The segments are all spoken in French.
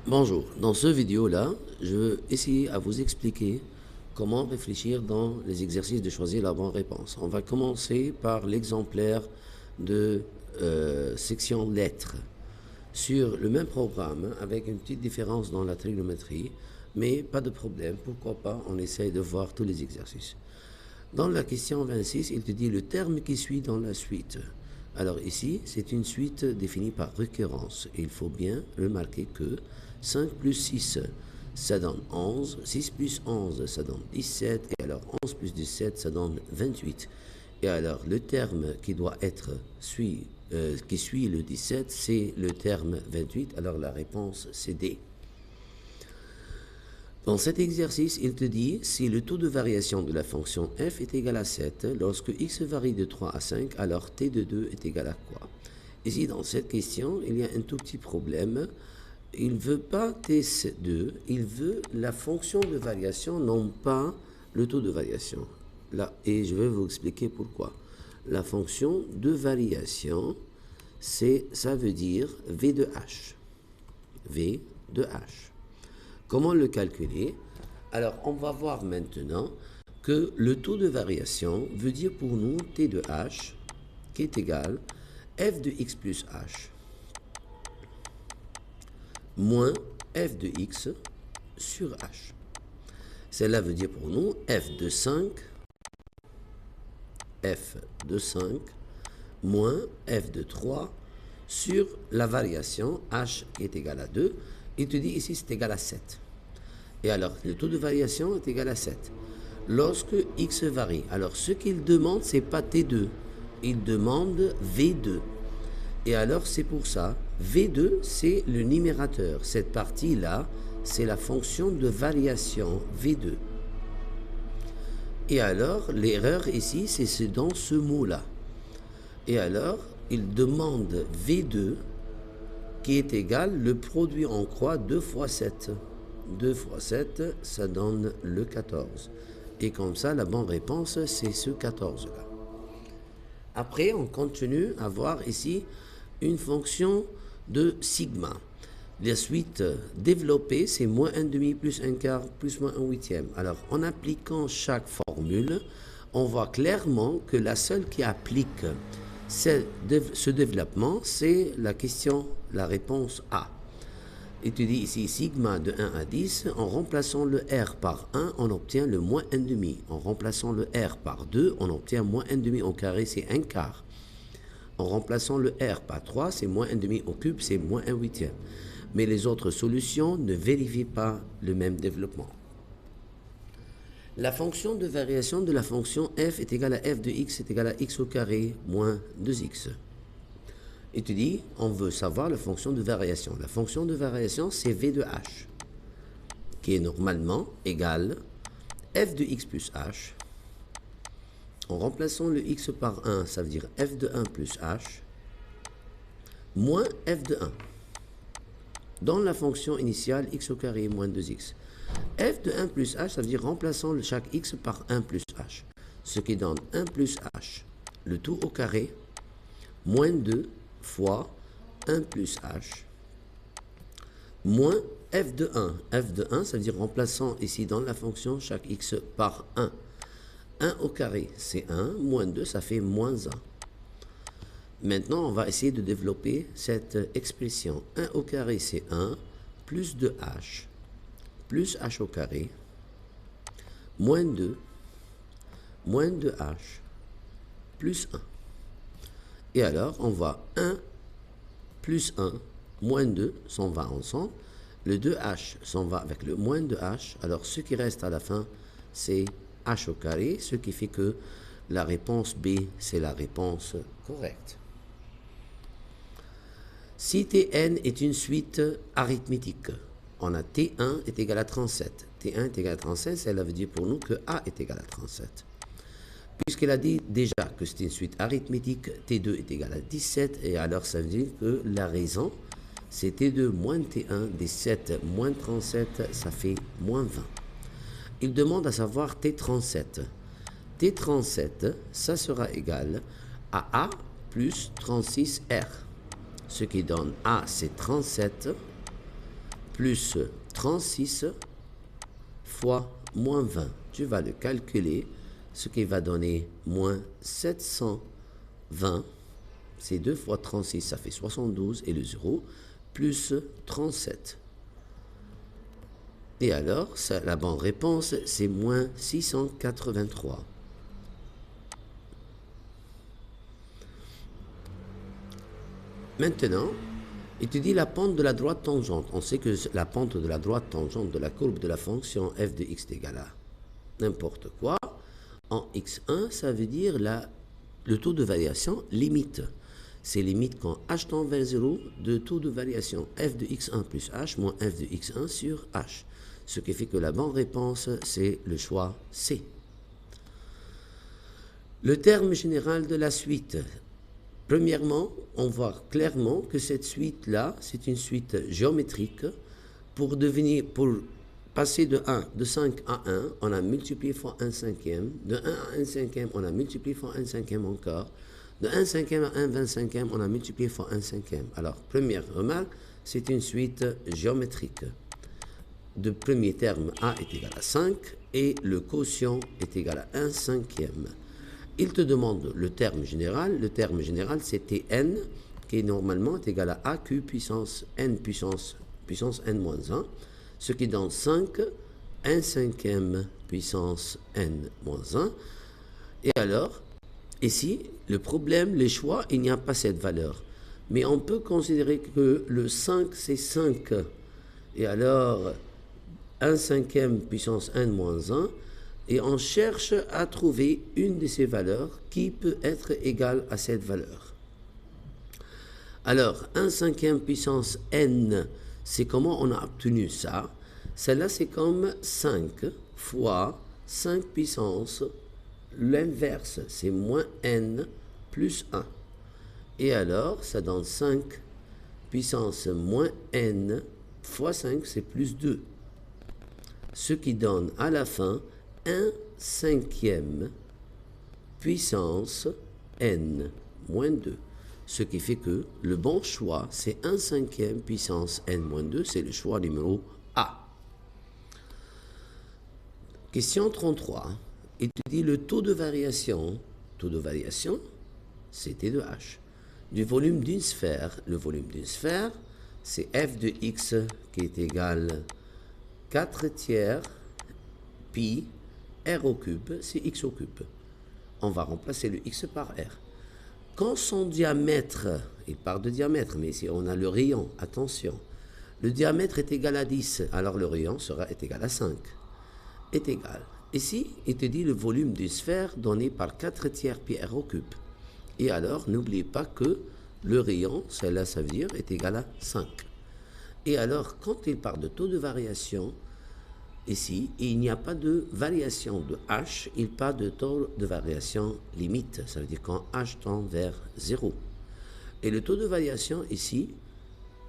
Bonjour, dans ce vidéo-là, je vais essayer à vous expliquer comment réfléchir dans les exercices de choisir la bonne réponse. On va commencer par l'exemplaire de section lettres sur le même programme avec une petite différence dans la trigonométrie, mais pas de problème, pourquoi pas, on essaye de voir tous les exercices. Dans la question 26, il te dit le terme qui suit dans la suite. Alors ici, c'est une suite définie par récurrence. Il faut bien remarquer que 5 plus 6, ça donne 11. 6 plus 11, ça donne 17. Et alors 11 plus 17, ça donne 28. Et alors le terme qui doit être qui suit le 17, c'est le terme 28. Alors la réponse, c'est D. Dans cet exercice, il te dit si le taux de variation de la fonction f est égal à 7, lorsque x varie de 3 à 5, alors t de 2 est égal à quoi? Ici, dans cette question, il y a un tout petit problème. Il ne veut pas t2, il veut la fonction de variation, non pas le taux de variation. Là, et je vais vous expliquer pourquoi. La fonction de variation, ça veut dire v de h. V de h. Comment le calculer? Alors, on va voir maintenant que le taux de variation veut dire pour nous t de h qui est égal f de x plus h moins f de x sur h. Cela veut dire pour nous f de 5 moins f de 3 sur la variation h qui est égal à 2. Il te dit ici c'est égal à 7. Et alors, le taux de variation est égal à 7. Lorsque x varie, alors ce qu'il demande, c'est pas t2, il demande v2. Et alors, c'est pour ça, v2, c'est le numérateur. Cette partie-là, c'est la fonction de variation v2. Et alors, l'erreur ici, c'est dans ce mot-là. Et alors, il demande v2 qui est égal, le produit en croix 2 fois 7. 2 fois 7, ça donne le 14. Et comme ça, la bonne réponse, c'est ce 14-là. Après, on continue à voir ici une fonction de sigma. La suite développée, c'est moins 1 demi plus 1 quart plus moins 1 huitième. Alors, en appliquant chaque formule, on voit clairement que la seule qui applique ce développement, c'est la réponse A. Il te dit ici sigma de 1 à 10, en remplaçant le R par 1, on obtient le moins 1 demi. En remplaçant le R par 2, on obtient moins 1 demi au carré, c'est 1 quart. En remplaçant le R par 3, c'est moins 1 demi au cube, c'est moins 1 huitième. Mais les autres solutions ne vérifient pas le même développement. La fonction de variation de la fonction f est égale à f de x est égale à x au carré moins 2x. Il te dit, on veut savoir la fonction de variation. La fonction de variation, c'est v de h, qui est normalement égal f de x plus h. En remplaçant le x par 1, ça veut dire f de 1 plus h, moins f de 1. Dans la fonction initiale, x au carré moins 2x. f de 1 plus h, ça veut dire remplaçant chaque x par 1 plus h. Ce qui donne 1 plus h, le tout au carré, moins 2 fois 1 plus h, moins f de 1. f de 1, ça veut dire remplaçant ici dans la fonction chaque x par 1. 1 au carré, c'est 1, moins 2, ça fait moins 1. Maintenant, on va essayer de développer cette expression. 1 au carré, c'est 1, plus 2h, plus h au carré, moins 2, moins 2h, plus 1. Et alors, on voit 1 plus 1, moins 2 s'en va ensemble. Le 2h s'en va avec le moins 2h. Alors, ce qui reste à la fin, c'est h au carré, ce qui fait que la réponse B, c'est la réponse correcte. Si Tn est une suite arithmétique, on a T1 est égal à 37. T1 est égal à 37, cela veut dire pour nous que A est égal à 37. Puisqu'il a dit déjà que c'est une suite arithmétique, T2 est égal à 17, et alors ça veut dire que la raison, c'est T2 moins T1, 17 moins 37, ça fait moins 20. Il demande à savoir T37. T37, ça sera égal à A plus 36R. Ce qui donne A, c'est 37 plus 36 fois moins 20. Tu vas le calculer, ce qui va donner moins 720. C'est 2 fois 36, ça fait 72, et le 0, plus 37. Et alors, la bonne réponse, c'est moins 683. Maintenant, il te dit la pente de la droite tangente. On sait que la pente de la droite tangente de la courbe de la fonction f de x est égale à n'importe quoi. En x1, ça veut dire le taux de variation limite. C'est limite quand h tend vers 0 de taux de variation f de x1 plus h moins f de x1 sur h. Ce qui fait que la bonne réponse, c'est le choix C. Le terme général de la suite. Premièrement, on voit clairement que cette suite-là, c'est une suite géométrique. Pour passer de 5 à 1, on a multiplié fois 1 cinquième. De 1 à 1 cinquième, on a multiplié fois 1 cinquième encore. De 1 cinquième à 1 25e, on a multiplié fois 1 cinquième. Alors, première remarque, c'est une suite géométrique. De premier terme, a est égal à 5 et le quotient est égal à 1 cinquième. Il te demande le terme général. Le terme général, c'est Tn, qui normalement est égal à AQ puissance n puissance n moins 1, ce qui donne 5, 1 cinquième puissance n moins 1. Et alors, ici, le problème, les choix, il n'y a pas cette valeur. Mais on peut considérer que le 5, c'est 5. Et alors, 1 cinquième puissance n moins 1. Et on cherche à trouver une de ces valeurs qui peut être égale à cette valeur. Alors, 1 cinquième puissance n, c'est comment on a obtenu ça? Celle-là, c'est comme 5 fois 5 puissance. L'inverse, c'est moins n plus 1. Et alors, ça donne 5 puissance moins n fois 5, c'est plus 2. Ce qui donne à la fin 1 cinquième puissance n moins 2. Ce qui fait que le bon choix, c'est 1 cinquième puissance n moins 2, c'est le choix numéro A. Question 33. Il te dit le taux de variation, c'est T de H, du volume d'une sphère. Le volume d'une sphère, c'est f de x qui est égal 4 tiers pi r au cube, c'est x au cube. On va remplacer le x par r. Quand son diamètre, il parle de diamètre, mais ici on a le rayon, attention. Le diamètre est égal à 10, alors le rayon est égal à 5. Est égal. Ici, il te dit le volume d'une sphère donné par 4 tiers pi r au cube. Et alors, n'oubliez pas que le rayon, celle-là, ça veut dire, est égal à 5. Et alors, quand il parle de taux de variation, ici, il n'y a pas de variation de h, il parle de taux de variation limite. Ça veut dire quand h tend vers 0. Et le taux de variation ici,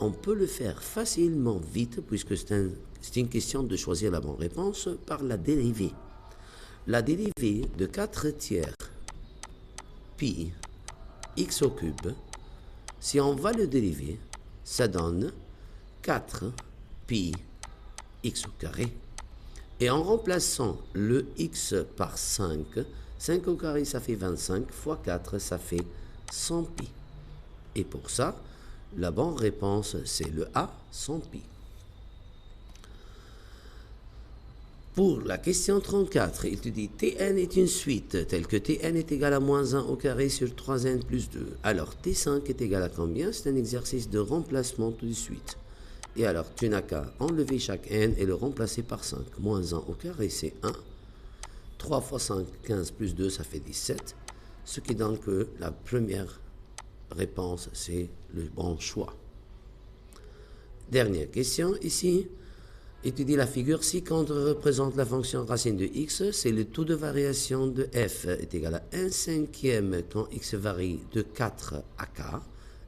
on peut le faire facilement vite, puisque c'est une question de choisir la bonne réponse par la dérivée. La dérivée de 4 tiers pi x au cube, si on va le dériver, ça donne 4 pi x au carré. Et en remplaçant le x par 5, 5 au carré ça fait 25, fois 4 ça fait 100 pi. Et pour ça, la bonne réponse c'est le A, 100 pi. Pour la question 34, il te dit Tn est une suite telle que Tn est égal à moins 1 au carré sur 3n plus 2. Alors T5 est égal à combien? C'est un exercice de remplacement tout de suite. Et alors tu n'as qu'à enlever chaque n et le remplacer par 5. Moins 1 au carré c'est 1. 3 fois 5, 15 plus 2 ça fait 17. Ce qui donne que la première réponse c'est le bon choix. Dernière question ici. Étudier la figure ci-contre représente la fonction racine de x, c'est le taux de variation de f est égal à 1 cinquième quand x varie de 4 à k,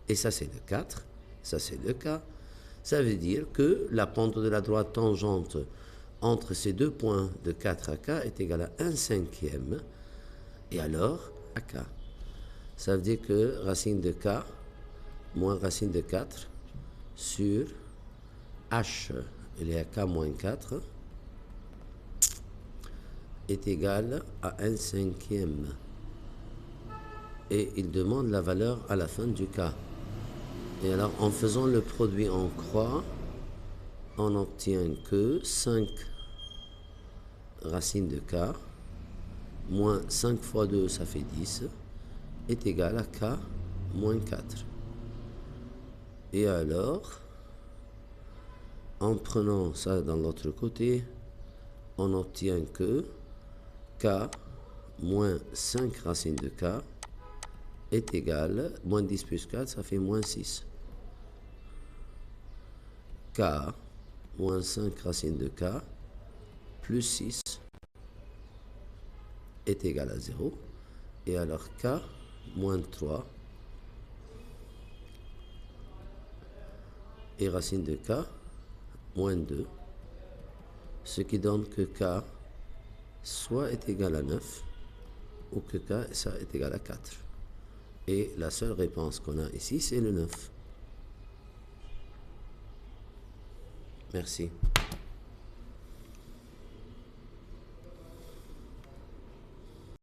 et ça c'est le 4, ça c'est le k. Ça veut dire que la pente de la droite tangente entre ces deux points de 4 à k est égale à 1 cinquième, et alors à k. Ça veut dire que racine de k moins racine de 4 sur h, il est à k moins 4, est égal à 1/5. Et il demande la valeur à la fin du k. Et alors, en faisant le produit en croix, on obtient que 5 racines de k, moins 5 fois 2, ça fait 10, est égal à k moins 4. Et alors, en prenant ça dans l'autre côté, on obtient que k moins 5 racines de k est égal, moins 10 plus 4, ça fait moins 6. K moins 5 racines de k plus 6 est égal à 0. Et alors k moins 3 et racine de k moins 2, ce qui donne que k soit est égal à 9 ou que k ça est égal à 4. Et la seule réponse qu'on a ici, c'est le 9. Merci.